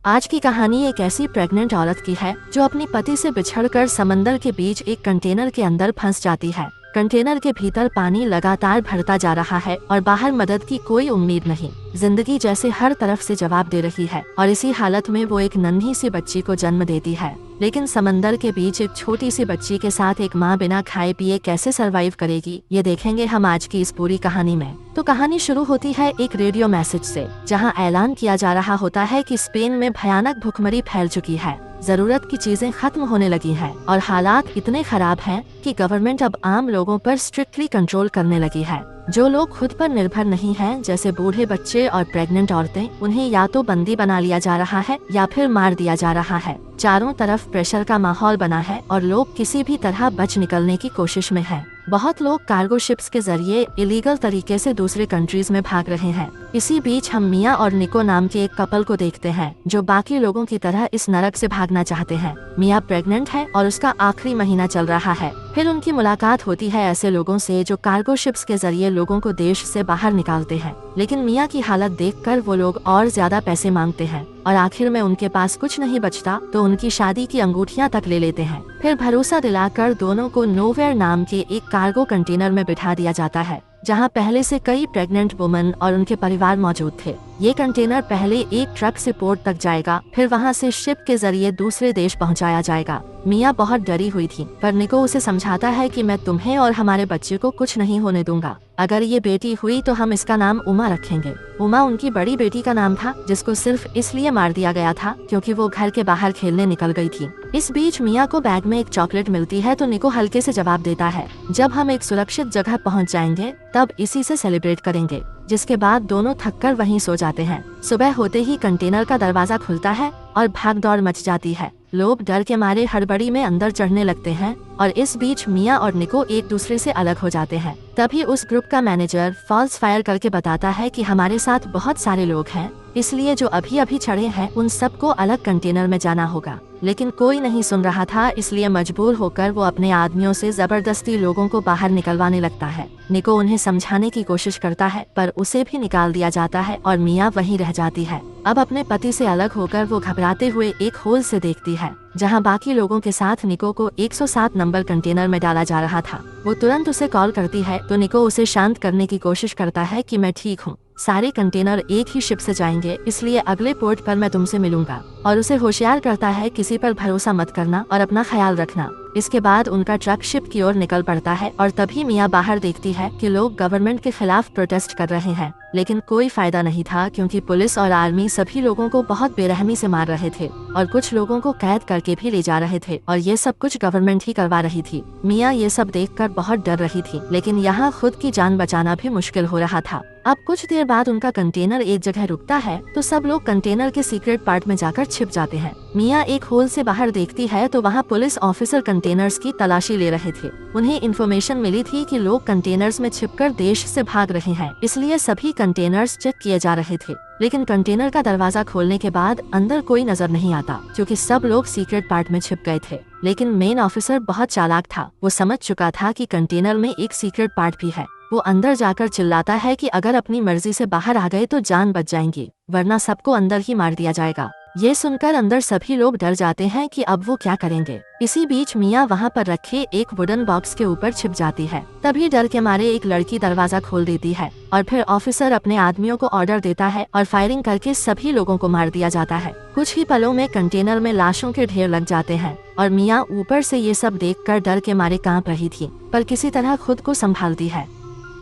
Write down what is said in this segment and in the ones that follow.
आज की कहानी एक ऐसी प्रेग्नेंट औरत की है जो अपनी पति से बिछड़कर समंदर के बीच एक कंटेनर के अंदर फंस जाती है। कंटेनर के भीतर पानी लगातार भरता जा रहा है और बाहर मदद की कोई उम्मीद नहीं। जिंदगी जैसे हर तरफ से जवाब दे रही है और इसी हालत में वो एक नन्ही सी बच्ची को जन्म देती है। लेकिन समंदर के बीच एक छोटी सी बच्ची के साथ एक माँ बिना खाए पिए कैसे सरवाइव करेगी, ये देखेंगे हम आज की इस पूरी कहानी में। तो कहानी शुरू होती है एक रेडियो मैसेज से, जहाँ ऐलान किया जा रहा होता है कि स्पेन में भयानक भुखमरी फैल चुकी है, जरूरत की चीजें खत्म होने लगी हैं और हालात इतने खराब हैं कि गवर्नमेंट अब आम लोगों पर स्ट्रिक्टली कंट्रोल करने लगी है। जो लोग खुद पर निर्भर नहीं हैं, जैसे बूढ़े बच्चे और प्रेग्नेंट औरतें, उन्हें या तो बंदी बना लिया जा रहा है या फिर मार दिया जा रहा है। चारों तरफ प्रेशर का माहौल बना है और लोग किसी भी तरह बच निकलने की कोशिश में हैं। बहुत लोग कार्गो शिप्स के जरिए इलीगल तरीके से दूसरे कंट्रीज में भाग रहे हैं। इसी बीच हम मिया और निको नाम के एक कपल को देखते हैं जो बाकी लोगों की तरह इस नरक से भागना चाहते हैं। मिया प्रेग्नेंट है और उसका आखिरी महीना चल रहा है। फिर उनकी मुलाकात होती है ऐसे लोगों से जो कार्गो शिप्स के जरिए लोगों को देश से बाहर निकालते हैं। लेकिन मिया की हालत देखकर वो लोग और ज्यादा पैसे मांगते हैं और आखिर में उनके पास कुछ नहीं बचता तो उनकी शादी की अंगूठियां तक ले लेते हैं। फिर भरोसा दिलाकर दोनों को नोवेयर नाम के एक कार्गो कंटेनर में बिठा दिया जाता है, जहां पहले से कई प्रेग्नेंट वुमन और उनके परिवार मौजूद थे। ये कंटेनर पहले एक ट्रक से पोर्ट तक जाएगा, फिर वहां से शिप के जरिए दूसरे देश पहुंचाया जाएगा। मिया बहुत डरी हुई थी, पर निको उसे समझाता है कि मैं तुम्हें और हमारे बच्चे को कुछ नहीं होने दूंगा। अगर ये बेटी हुई तो हम इसका नाम उमा रखेंगे। उमा उनकी बड़ी बेटी का नाम था, जिसको सिर्फ इसलिए मार दिया गया था क्योंकि वो घर के बाहर खेलने निकल गई थी। इस बीच मिया को बैग में एक चॉकलेट मिलती है तो निको हल्के से जवाब देता है, जब हम एक सुरक्षित जगह पहुंच जाएंगे तब इसी से सेलिब्रेट करेंगे। जिसके बाद दोनों थककर वहीं सो जाते हैं। सुबह होते ही कंटेनर का दरवाजा खुलता है और भागदौड़ मच जाती है। लोग डर के मारे हड़बड़ी में अंदर चढ़ने लगते हैं और इस बीच मिया और निको एक दूसरे से अलग हो जाते हैं। तभी उस ग्रुप का मैनेजर फॉल्स फायर करके बताता है कि हमारे साथ बहुत सारे लोग हैं, इसलिए जो अभी अभी चढ़े हैं उन सबको अलग कंटेनर में जाना होगा। लेकिन कोई नहीं सुन रहा था, इसलिए मजबूर होकर वो अपने आदमियों से जबरदस्ती लोगों को बाहर निकलवाने लगता है। निको उन्हें समझाने की कोशिश करता है पर उसे भी निकाल दिया जाता है और मिया वहीं रह जाती है। अब अपने पति से अलग होकर वो घबराते हुए एक होल से देखती है, जहां बाकी लोगों के साथ निको को 107 नंबर कंटेनर में डाला जा रहा था। वो तुरंत उसे कॉल करती है तो निको उसे शांत करने की कोशिश करता है कि मैं ठीक हूँ, सारे कंटेनर एक ही शिप से जाएंगे, इसलिए अगले पोर्ट पर मैं तुमसे मिलूंगा। और उसे होशियार करता है किसी पर भरोसा मत करना और अपना ख्याल रखना। इसके बाद उनका ट्रक शिप की ओर निकल पड़ता है और तभी मिया बाहर देखती है कि लोग गवर्नमेंट के खिलाफ प्रोटेस्ट कर रहे हैं। लेकिन कोई फायदा नहीं था क्योंकि पुलिस और आर्मी सभी लोगों को बहुत बेरहमी से मार रहे थे और कुछ लोगों को कैद करके भी ले जा रहे थे और ये सब कुछ गवर्नमेंट ही करवा रही थी। मिया ये सब देखकर बहुत डर रही थी, लेकिन यहाँ खुद की जान बचाना भी मुश्किल हो रहा था। अब कुछ देर बाद उनका कंटेनर एक जगह रुकता है तो सब लोग कंटेनर के सीक्रेट पार्ट में जाकर छिप जाते हैं। मिया एक होल से बाहर देखती है तो वहाँ पुलिस ऑफिसर कंटेनर्स की तलाशी ले रहे थे। उन्हें इन्फॉर्मेशन मिली थी कि लोग कंटेनर्स में छिपकर देश से भाग रहे हैं, इसलिए सभी कंटेनर्स चेक किए जा रहे थे। लेकिन कंटेनर का दरवाजा खोलने के बाद अंदर कोई नजर नहीं आता क्योंकि सब लोग सीक्रेट पार्ट में छिप गए थे। लेकिन मेन ऑफिसर बहुत चालाक था, वो समझ चुका था कि कंटेनर में एक सीक्रेट पार्ट भी है। वो अंदर जाकर चिल्लाता है कि अगर अपनी मर्जी से बाहर आ गए तो जान बच जाएंगी, वरना सबको अंदर ही मार दिया जाएगा। ये सुनकर अंदर सभी लोग डर जाते हैं कि अब वो क्या करेंगे। इसी बीच मिया वहाँ पर रखे एक वुडन बॉक्स के ऊपर छिप जाती है। तभी डर के मारे एक लड़की दरवाजा खोल देती है और फिर ऑफिसर अपने आदमियों को ऑर्डर देता है और फायरिंग करके सभी लोगों को मार दिया जाता है। कुछ ही पलों में कंटेनर में लाशों के ढेर लग जाते हैं और मिया ऊपर से ये सब देखकर डर के मारे कांप रही थी, पर किसी तरह खुद को संभालती है।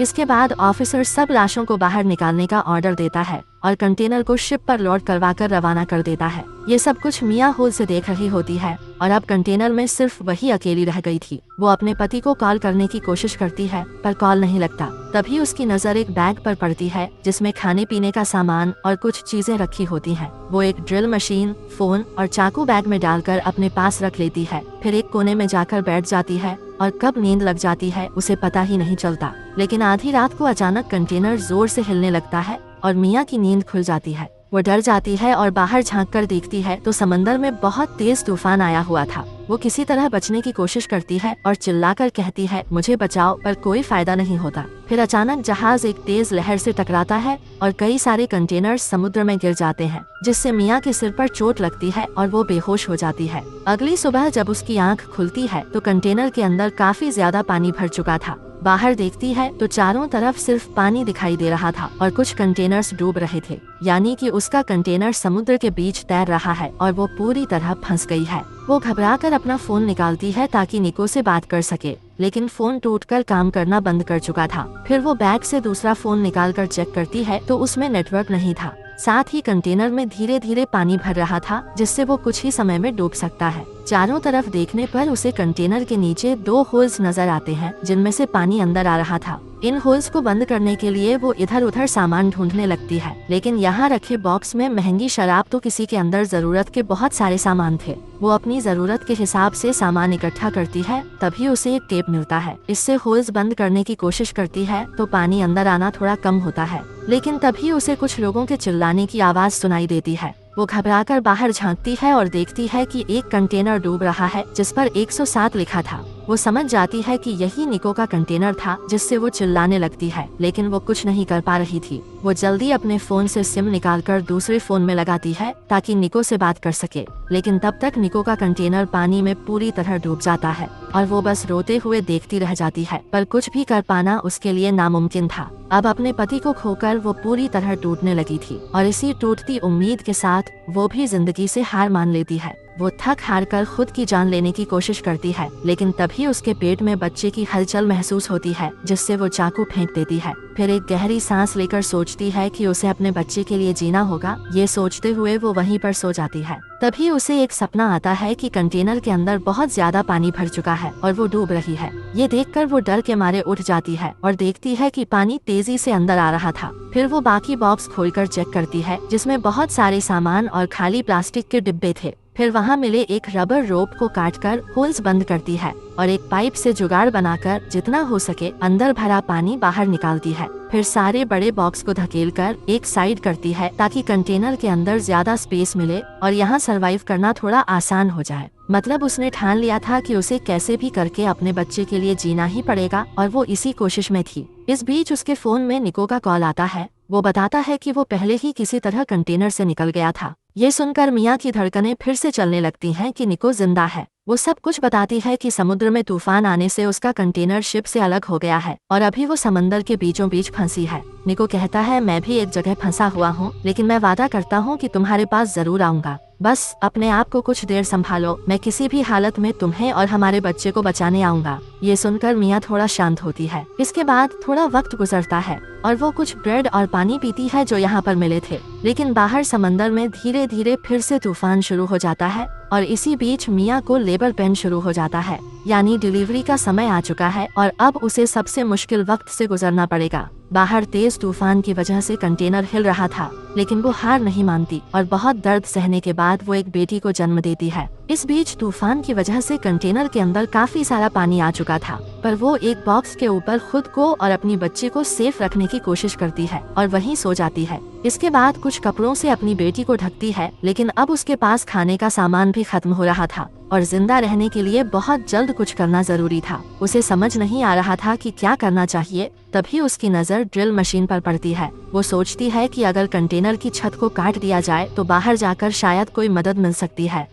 इसके बाद ऑफिसर सब लाशों को बाहर निकालने का ऑर्डर देता है और कंटेनर को शिप पर लोड करवाकर रवाना कर देता है। ये सब कुछ मिया होल से देख रही होती है और अब कंटेनर में सिर्फ वही अकेली रह गई थी। वो अपने पति को कॉल करने की कोशिश करती है पर कॉल नहीं लगता। तभी उसकी नजर एक बैग पर पड़ती है जिसमें खाने पीने का सामान और कुछ चीजें रखी होती हैं। वो एक ड्रिल मशीन, फोन और चाकू बैग में डालकर अपने पास रख लेती है, फिर एक कोने में जाकर बैठ जाती है और कब नींद लग जाती है उसे पता ही नहीं चलता। लेकिन आधी रात को अचानक कंटेनर जोर से हिलने लगता है और मिया की नींद खुल जाती है। वो डर जाती है और बाहर झांक कर देखती है तो समंदर में बहुत तेज तूफान आया हुआ था। वो किसी तरह बचने की कोशिश करती है और चिल्लाकर कहती है मुझे बचाओ, पर कोई फायदा नहीं होता। फिर अचानक जहाज एक तेज लहर से टकराता है और कई सारे कंटेनर समुद्र में गिर जाते हैं, जिससे मिया के सिर पर चोट लगती है और वो बेहोश हो जाती है। अगली सुबह जब उसकी आंख खुलती है तो कंटेनर के अंदर काफी ज्यादा पानी भर चुका था। बाहर देखती है तो चारों तरफ सिर्फ पानी दिखाई दे रहा था और कुछ कंटेनर्स डूब रहे थे, यानी कि उसका कंटेनर समुद्र के बीच तैर रहा है और वो पूरी तरह फंस गई है। वो घबराकर अपना फोन निकालती है ताकि निको से बात कर सके, लेकिन फोन टूटकर काम करना बंद कर चुका था। फिर वो बैग से दूसरा फोन निकालकर चेक करती है तो उसमें नेटवर्क नहीं था। साथ ही कंटेनर में धीरे धीरे पानी भर रहा था, जिससे वो कुछ ही समय में डूब सकता है। चारों तरफ देखने पर उसे कंटेनर के नीचे 2 होल्स नजर आते हैं, जिनमें से पानी अंदर आ रहा था। इन होल्स को बंद करने के लिए वो इधर उधर सामान ढूंढने लगती है, लेकिन यहाँ रखे बॉक्स में महंगी शराब तो किसी के अंदर जरूरत के बहुत सारे सामान थे। वो अपनी जरूरत के हिसाब से सामान इकट्ठा करती है, तभी उसे एक टेप मिलता है। इससे होल्स बंद करने की कोशिश करती है तो पानी अंदर आना थोड़ा कम होता है, लेकिन तभी उसे कुछ लोगों के चिल्लाने की आवाज सुनाई देती है। वो घबराकर बाहर झांकती है और देखती है कि एक कंटेनर डूब रहा है जिस पर 107 लिखा था। वो समझ जाती है कि यही निको का कंटेनर था, जिससे वो चिल्लाने लगती है, लेकिन वो कुछ नहीं कर पा रही थी। वो जल्दी अपने फोन से सिम निकालकर दूसरे फोन में लगाती है ताकि निको से बात कर सके, लेकिन तब तक निको का कंटेनर पानी में पूरी तरह डूब जाता है और वो बस रोते हुए देखती रह जाती है, पर कुछ भी कर पाना उसके लिए नामुमकिन था। अब अपने पति को खोकर वो पूरी तरह टूटने लगी थी और इसी टूटती उम्मीद के साथ वो भी जिंदगी से हार मान लेती है। वो थक हार कर खुद की जान लेने की कोशिश करती है, लेकिन तभी उसके पेट में बच्चे की हलचल महसूस होती है, जिससे वो चाकू फेंक देती है। फिर एक गहरी सांस लेकर सोचती है कि उसे अपने बच्चे के लिए जीना होगा। ये सोचते हुए वो वहीं पर सो जाती है। तभी उसे एक सपना आता है कि कंटेनर के अंदर बहुत ज्यादा पानी भर चुका है और वो डूब रही है। ये देखकर वो डर के मारे उठ जाती है और देखती है कि पानी तेजी से अंदर आ रहा था। फिर वो बाकी बॉक्स खोलकर चेक करती है, जिसमें बहुत सारे सामान और खाली प्लास्टिक के डिब्बे थे। फिर वहाँ मिले एक रबर रोप को काटकर होल्स बंद करती है और एक पाइप से जुगाड़ बनाकर जितना हो सके अंदर भरा पानी बाहर निकालती है। फिर सारे बड़े बॉक्स को धकेलकर एक साइड करती है ताकि कंटेनर के अंदर ज्यादा स्पेस मिले और यहाँ सरवाइव करना थोड़ा आसान हो जाए। मतलब उसने ठान लिया था कि उसे कैसे भी करके अपने बच्चे के लिए जीना ही पड़ेगा और वो इसी कोशिश में थी। इस बीच उसके फोन में निको का कॉल आता है। वो बताता है कि वो पहले ही किसी तरह कंटेनर से निकल गया था। ये सुनकर मिया की धड़कनें फिर से चलने लगती हैं कि निको जिंदा है। वो सब कुछ बताती है कि समुद्र में तूफान आने से उसका कंटेनर शिप से अलग हो गया है और अभी वो समंदर के बीचों बीच फंसी है। निको कहता है मैं भी एक जगह फंसा हुआ हूँ, लेकिन मैं वादा करता हूँ कि तुम्हारे पास जरूर आऊंगा। बस अपने आप को कुछ देर संभालो, मैं किसी भी हालत में तुम्हें और हमारे बच्चे को बचाने आऊंगा। ये सुनकर मिया थोड़ा शांत होती है। इसके बाद थोड़ा वक्त गुजरता है और वो कुछ ब्रेड और पानी पीती है जो यहाँ पर मिले थे, लेकिन बाहर समंदर में धीरे धीरे फिर से तूफान शुरू हो जाता है और इसी बीच मिया को लेबर पेन शुरू हो जाता है, यानी डिलीवरी का समय आ चुका है और अब उसे सबसे मुश्किल वक्त से गुजरना पड़ेगा। बाहर तेज तूफान की वजह से कंटेनर हिल रहा था, लेकिन वो हार नहीं मानती और बहुत दर्द सहने के बाद वो एक बेटी को जन्म देती है। इस बीच तूफान की वजह से कंटेनर के अंदर काफी सारा पानी आ चुका था, पर वो एक बॉक्स के ऊपर खुद को और अपनी बच्ची को सेफ रखने की कोशिश करती है और वहीं सो जाती है। इसके बाद कुछ कपड़ों से अपनी बेटी को ढकती है, लेकिन अब उसके पास खाने का सामान भी खत्म हो रहा था और जिंदा रहने के लिए बहुत जल्द कुछ करना जरूरी था। उसे समझ नहीं आ रहा था कि क्या करना चाहिए। तभी उसकी नजर ड्रिल मशीन पर पड़ती है। वो सोचती है कि अगर कंटेनर की छत को काट दिया जाए तो बाहर जाकर शायद कोई मदद मिल सकती है।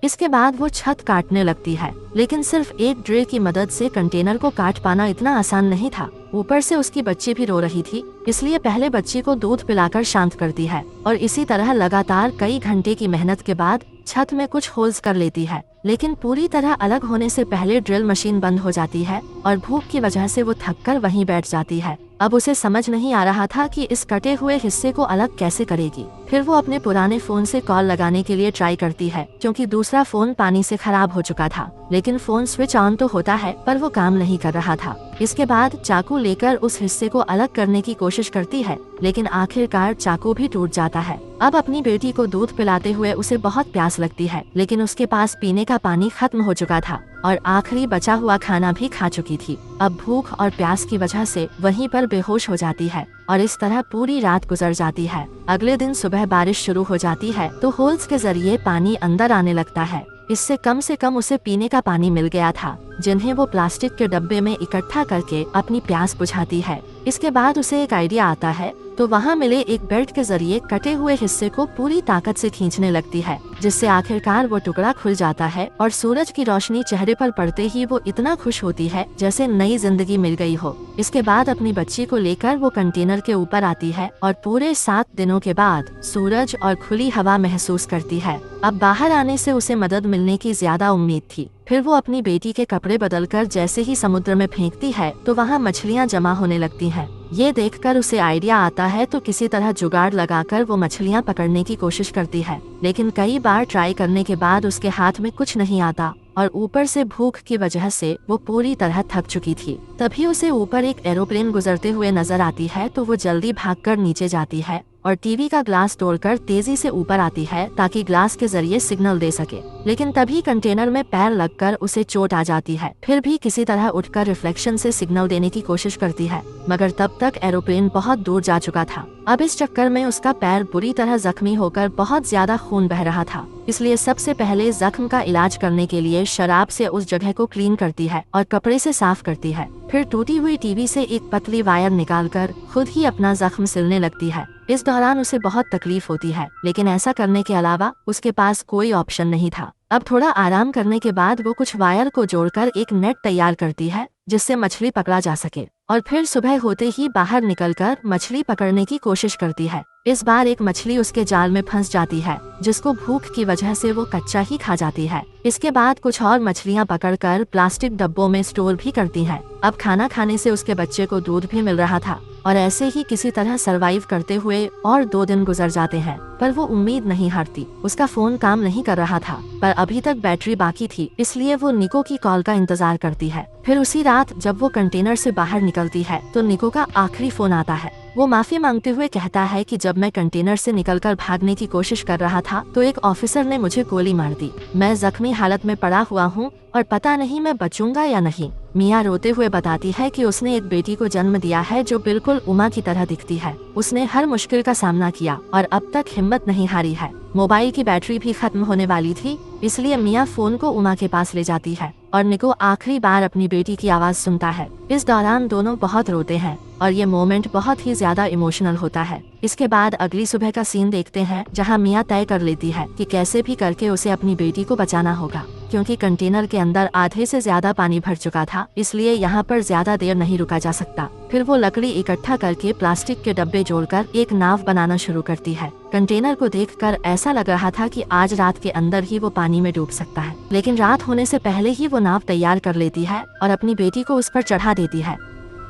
इसके बाद वो छत काटने लगती है, लेकिन सिर्फ एक ड्रिल की मदद से कंटेनर को काट पाना इतना आसान नहीं था। ऊपर से उसकी बच्ची भी रो रही थी, इसलिए पहले बच्ची को दूध पिलाकर शांत करती है और इसी तरह लगातार कई घंटे की मेहनत के बाद छत में कुछ होल्स कर लेती है, लेकिन पूरी तरह अलग होने से पहले ड्रिल मशीन बंद हो जाती है और भूख की वजह से वो थककर वहीं बैठ जाती है। अब उसे समझ नहीं आ रहा था कि इस कटे हुए हिस्से को अलग कैसे करेगी। फिर वो अपने पुराने फोन से कॉल लगाने के लिए ट्राई करती है, क्योंकि दूसरा फोन पानी से खराब हो चुका था, लेकिन फोन स्विच ऑन तो होता है पर वो काम नहीं कर रहा था। इसके बाद चाकू चाकू लेकर उस हिस्से को अलग करने की कोशिश करती है, लेकिन आखिरकार चाकू भी टूट जाता है। अब अपनी बेटी को दूध पिलाते हुए उसे बहुत प्यास लगती है, लेकिन उसके पास पीने का पानी खत्म हो चुका था और आखिरी बचा हुआ खाना भी खा चुकी थी। अब भूख और प्यास की वजह से वहीं पर बेहोश हो जाती है और इस तरह पूरी रात गुजर जाती है। अगले दिन सुबह बारिश शुरू हो जाती है तो होल्स के जरिए पानी अंदर आने लगता है। इससे कम उसे पीने का पानी मिल गया था, जिन्हें वो प्लास्टिक के डब्बे में इकट्ठा करके अपनी प्यास बुझाती है। इसके बाद उसे एक आइडिया आता है तो वहाँ मिले एक बेल्ट के जरिए कटे हुए हिस्से को पूरी ताकत से खींचने लगती है, जिससे आखिरकार वो टुकड़ा खुल जाता है और सूरज की रोशनी चेहरे पर पड़ते ही वो इतना खुश होती है जैसे नई जिंदगी मिल गई हो। इसके बाद अपनी बच्ची को लेकर वो कंटेनर के ऊपर आती है और पूरे 7 दिनों के बाद सूरज और खुली हवा महसूस करती है। अब बाहर आने से उसे मदद मिलने की ज्यादा उम्मीद थी। फिर वो अपनी बेटी के कपड़े बदलकर जैसे ही समुद्र में फेंकती है तो वहाँ मछलियाँ जमा होने लगती हैं। ये देखकर उसे आइडिया आता है तो किसी तरह जुगाड़ लगाकर वो मछलियाँ पकड़ने की कोशिश करती है, लेकिन कई बार ट्राई करने के बाद उसके हाथ में कुछ नहीं आता और ऊपर से भूख की वजह से वो पूरी तरह थक चुकी थी। तभी उसे ऊपर एक एरोप्लेन गुजरते हुए नजर आती है तो वो जल्दी भागकर नीचे जाती है और टीवी का ग्लास तोड़कर तेजी से ऊपर आती है ताकि ग्लास के जरिए सिग्नल दे सके, लेकिन तभी कंटेनर में पैर लगकर उसे चोट आ जाती है। फिर भी किसी तरह उठकर रिफ्लेक्शन से सिग्नल देने की कोशिश करती है, मगर तब तक एरोप्लेन बहुत दूर जा चुका था। अब इस चक्कर में उसका पैर बुरी तरह जख्मी होकर बहुत ज्यादा खून बह रहा था, इसलिए सबसे पहले जख्म का इलाज करने के लिए शराब से उस जगह को क्लीन करती है और कपड़े से साफ करती है। फिर टूटी हुई टीवी से एक पतली वायर निकालकर खुद ही अपना जख्म सिलने लगती है। इस दौरान उसे बहुत तकलीफ होती है, लेकिन ऐसा करने के अलावा उसके पास कोई ऑप्शन नहीं था। अब थोड़ा आराम करने के बाद वो कुछ वायर को जोड़कर एक नेट तैयार करती है जिससे मछली पकड़ा जा सके और फिर सुबह होते ही बाहर निकलकर मछली पकड़ने की कोशिश करती है। इस बार एक मछली उसके जाल में फंस जाती है, जिसको भूख की वजह से वो कच्चा ही खा जाती है। इसके बाद कुछ और मछलियाँ पकड़कर प्लास्टिक डब्बों में स्टोर भी करती है। अब खाना खाने से उसके बच्चे को दूध भी मिल रहा था और ऐसे ही किसी तरह सरवाइव करते हुए और 2 दिन गुजर जाते हैं, पर वो उम्मीद नहीं हारती। उसका फोन काम नहीं कर रहा था, पर अभी तक बैटरी बाकी थी, इसलिए वो निको की कॉल का इंतजार करती है। फिर उसी रात जब वो कंटेनर से बाहर निकलती है तो निको का आखिरी फोन आता है। वो माफी मांगते हुए कहता है कि जब मैं कंटेनर से निकलकर भागने की कोशिश कर रहा था तो एक ऑफिसर ने मुझे गोली मार दी। मैं जख्मी हालत में पड़ा हुआ हूँ और पता नहीं मैं बचूंगा या नहीं। मिया रोते हुए बताती है कि उसने एक बेटी को जन्म दिया है जो बिल्कुल उमा की तरह दिखती है। उसने हर मुश्किल का सामना किया और अब तक हिम्मत नहीं हारी है। मोबाइल की बैटरी भी खत्म होने वाली थी, इसलिए मिया फोन को उमा के पास ले जाती है और निको आखिरी बार अपनी बेटी की आवाज सुनता है। इस दौरान दोनों बहुत रोते हैं और ये मोमेंट बहुत ही ज्यादा इमोशनल होता है। इसके बाद अगली सुबह का सीन देखते हैं जहां मिया तय कर लेती है कि कैसे भी करके उसे अपनी बेटी को बचाना होगा, क्योंकि कंटेनर के अंदर आधे से ज्यादा पानी भर चुका था, इसलिए यहाँ पर ज्यादा देर नहीं रुका जा सकता। फिर वो लकड़ी इकट्ठा करके प्लास्टिक के डब्बे जोड़कर एक नाव बनाना शुरू करती है। कंटेनर को देखकर ऐसा लग रहा था कि आज रात के अंदर ही वो पानी में डूब सकता है, लेकिन रात होने से पहले ही वो नाव तैयार कर लेती है और अपनी बेटी को उस पर चढ़ा देती है।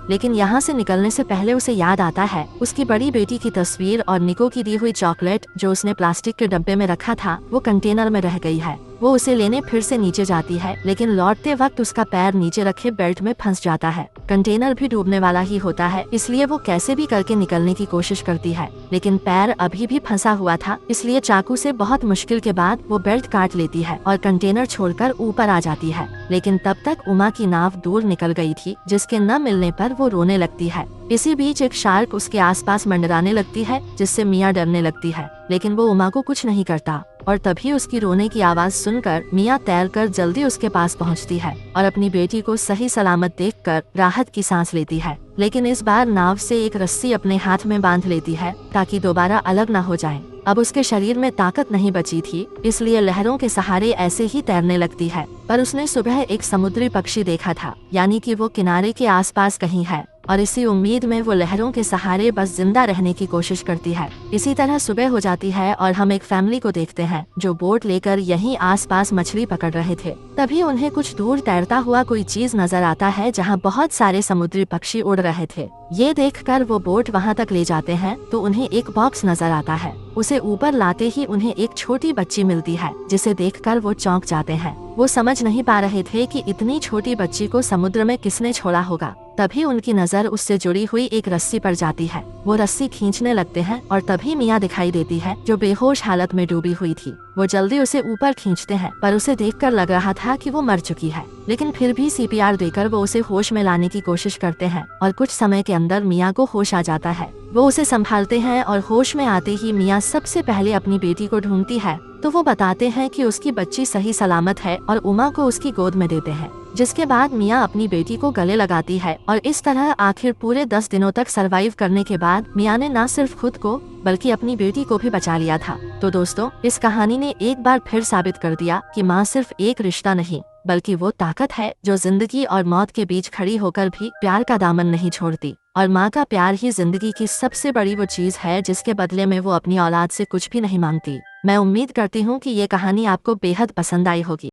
लेकिन यहाँ से निकलने से पहले उसे याद आता है उसकी बड़ी बेटी की तस्वीर और निको की दी हुई चॉकलेट जो उसने प्लास्टिक के डब्बे में रखा था वो कंटेनर में रह गई है। वो उसे लेने फिर से नीचे जाती है, लेकिन लौटते वक्त उसका पैर नीचे रखे बेल्ट में फंस जाता है। कंटेनर भी डूबने वाला ही होता है, इसलिए वो कैसे भी करके निकलने की कोशिश करती है, लेकिन पैर अभी भी फंसा हुआ था, इसलिए चाकू से बहुत मुश्किल के बाद वो बेल्ट काट लेती है और कंटेनर छोड़कर ऊपर आ जाती है। लेकिन तब तक उमा की नाव दूर निकल गई थी, जिसके न मिलने पर वो रोने लगती है। इसी बीच एक शार्क उसके आसपास मंडराने लगती है, जिससे मिया डरने लगती है, लेकिन वो उमा को कुछ नहीं करता और तभी उसकी रोने की आवाज सुनकर मिया तैरकर जल्दी उसके पास पहुंचती है और अपनी बेटी को सही सलामत देखकर राहत की सांस लेती है। लेकिन इस बार नाव से एक रस्सी अपने हाथ में बांध लेती है ताकि दोबारा अलग न हो जाए। अब उसके शरीर में ताकत नहीं बची थी, इसलिए लहरों के सहारे ऐसे ही तैरने लगती है। पर उसने सुबह एक समुद्री पक्षी देखा था, यानी कि वो किनारे के आसपास कहीं है, और इसी उम्मीद में वो लहरों के सहारे बस जिंदा रहने की कोशिश करती है। इसी तरह सुबह हो जाती है और हम एक फैमिली को देखते हैं जो बोट लेकर यहीं आसपास मछली पकड़ रहे थे। तभी उन्हें कुछ दूर तैरता हुआ कोई चीज नजर आता है जहां बहुत सारे समुद्री पक्षी उड़ रहे थे। ये देखकर वो बोट वहां तक ले जाते हैं तो उन्हें एक बॉक्स नजर आता है। उसे ऊपर लाते ही उन्हें एक छोटी बच्ची मिलती है, जिसे देखकर वो चौंक जाते हैं। वो समझ नहीं पा रहे थे कि इतनी छोटी बच्ची को समुद्र में किसने छोड़ा होगा। तभी उनकी नजर उससे जुड़ी हुई एक रस्सी पर जाती है। वो रस्सी खींचने लगते हैं और तभी मिया दिखाई देती है जो बेहोश हालत में डूबी हुई थी। वो जल्दी उसे ऊपर खींचते हैं पर उसे देखकर लग रहा था कि वो मर चुकी है, लेकिन फिर भी सीपीआर देकर वो उसे होश में लाने की कोशिश करते हैं और कुछ समय के अंदर मिया को होश आ जाता है। वो उसे संभालते हैं और होश में आते ही मिया सबसे पहले अपनी बेटी को ढूंढती है तो वो बताते हैं कि उसकी बच्ची सही सलामत है और उमा को उसकी गोद में देते हैं, जिसके बाद मिया अपनी बेटी को गले लगाती है और इस तरह आखिर पूरे 10 दिनों तक सरवाइव करने के बाद मिया ने न सिर्फ खुद को बल्कि अपनी बेटी को भी बचा लिया था। तो दोस्तों, इस कहानी ने एक बार फिर साबित कर दिया कि माँ सिर्फ एक रिश्ता नहीं बल्कि वो ताकत है जो जिंदगी और मौत के बीच खड़ी होकर भी प्यार का दामन नहीं छोड़ती। और माँ का प्यार ही जिंदगी की सबसे बड़ी वो चीज है जिसके बदले में वो अपनी औलाद से कुछ भी नहीं मांगती। मैं उम्मीद करती हूँ कि ये कहानी आपको बेहद पसंद आई होगी।